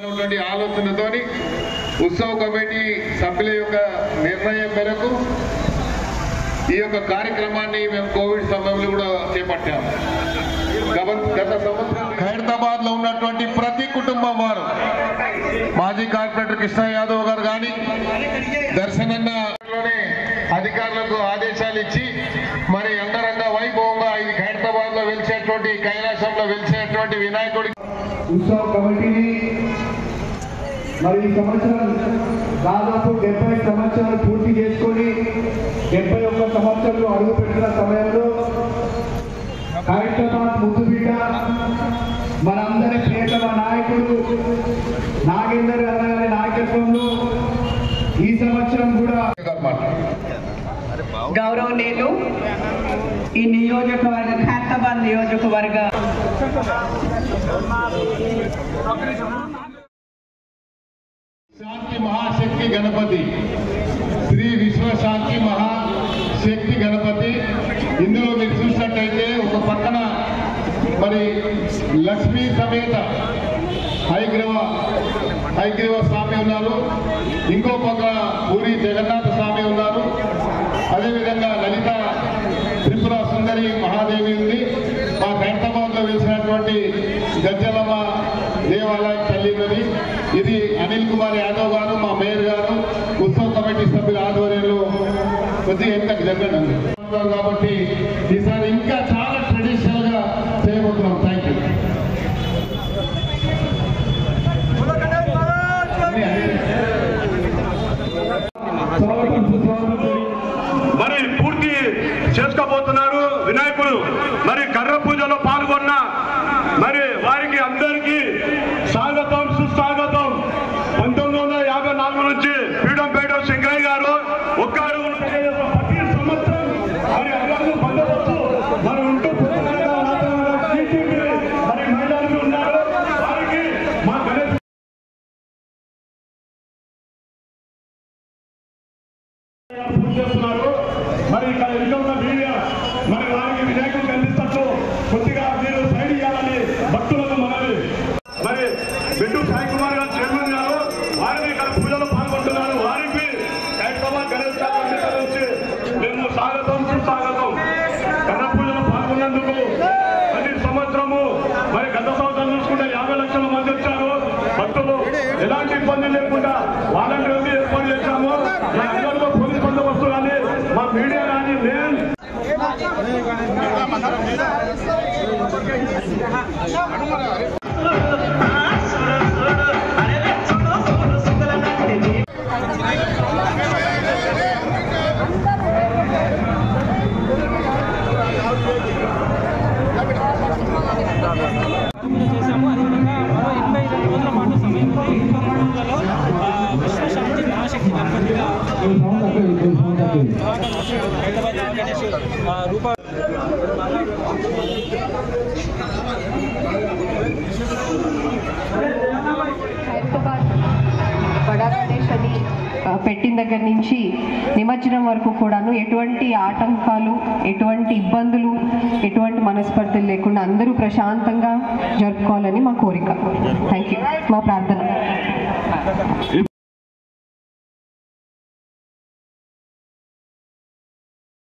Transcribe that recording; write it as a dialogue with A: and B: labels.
A: ఆలోచనతోని ఉత్సవ కమిటీ సభ్యుల యొక్క నిర్ణయం మేరకు ఈ యొక్క కార్యక్రమాన్ని మేము కోవిడ్ సమయంలో కూడా చేపట్టాము. గత సంవత్సరం హైదరాబాద్ లో ఉన్నటువంటి ప్రతి కుటుంబం వారు మాజీ కార్పొరేటర్ కృష్ణ యాదవ్ గారు కానీ దర్శనన్నలోనే అధికారులకు ఆదేశాలు ఇచ్చి మరి అంగరంగ వైభవంగా ఇది హైదరాబాద్ లో వెలిసేటువంటి కైలాసంలో వెలిసేటువంటి వినాయకుడి
B: ఉత్సవ కమిటీని మరి ఈ సంవత్సరం దాదాపు 70 సంవత్సరాలు పూర్తి చేసుకొని 71 సంవత్సరాలు అడుగుపెట్టిన సమయంలో హైదరాబాద్ ముద్దుబిడ్డ మనందరి ప్రియతమ నాయకుడు నాగేందర్ గారి నాయకత్వంలో ఈ సంవత్సరం కూడా
C: గౌరవనీయులు ఈ నియోజకవర్గ ఖైరతాబాద్ నియోజకవర్గ
A: శాంతి మహాశక్తి గణపతి శ్రీ విశ్వశాంతి మహాశక్తి గణపతి. ఇందులో మీరు చూసినట్టయితే ఒక పక్కన మరి లక్ష్మీ సమేత హైగ్రీవ స్వామి ఉన్నారు, ఇంకో పక్కన పూరి జగన్నాథ స్వామి ఉన్నారు, అదేవిధంగా లలిత త్రిపుర సుందరి మహాదేవి ఉంది. మా హైదరాబాద్ లో వేసినటువంటి గజ్జలమ్మ దేవాలయం తల్లి ఉన్నది. ఇది అనిల్ కుమార్ యాదవ్ గారు మా మేయర్ గారు ఉత్సవ కమిటీ సభ్యుల ఆధ్వర్యంలో కొద్దిగా ఎంతకు జరగండి కాబట్టి ఈసారి ఇంకా చాలా ట్రెడిషనల్ గా చేయబోతున్నాం. Thank you.
D: మరి పూర్తి చేసుకోబోతున్నారు వినాయకుడు. మరి కర్ర పూజలో పాల్గొన్న మరి వారికి అందరికీ స్వాగతం సుస్వాగతం. 1954 నుంచి పీడంపేట శంకరయ్య గారు ఒక్క అడుగు ప్రతి సంవత్సరం మరి అడుగు బందోబస్తు మరి ఉంటూ మరి మహిళలు ఉన్నారు. వారికి మా గణేష్ పూజ చేస్తున్నారు. మరి ఇక్కడ ఇంకా ఉన్న మీడియా మరి వారికి వినాయకుడు కనిపిస్తూ కొద్దిగా మీరు సైడ్ ఇవ్వాలని భక్తులకు మనవి. మరి బిడ్డు సాయి కుమార్ గారు చైర్మన్ గారు వారిని ఇక్కడ పూజలో పాల్గొంటున్నారు. వారికి హైదరాబాద్ గణేష్ కమిటీ నుంచి మేము స్వాగతం సుస్వాగతం. కర్ర పూజలో పాల్గొన్నందుకు ప్రతి సంవత్సరము మరి గత సంవత్సరం చూసుకుంటే 50 లక్షల మంది వచ్చారు భక్తులు. ఎలాంటి ఇబ్బంది లేకుండా వాలంటీర్లు ఏర్పాటు చేశాము. అందరిలో పోలీస్ బందోబస్తు కానీ మా మీడియా కానీ నేను
E: చేశాము. అదేవిధంగా మరో 82 రోజుల పాటు సమయం ఉంది. ఇంకో 3 రోజులలో విశ్వశాంతి మహాశక్తి గణపతిగా హైదరాబాద్ గణేష్ రూప
F: హైదరాబాద్ బడా గణేష్ అని పెట్టిన దగ్గర నుంచి నిమజ్జనం వరకు కూడాను ఎటువంటి ఆటంకాలు, ఎటువంటి ఇబ్బందులు, ఎటువంటి మనస్పర్ధలు లేకుండా అందరూ ప్రశాంతంగా జరుపుకోవాలని మా కోరిక. Thank you. మా ప్రార్థన.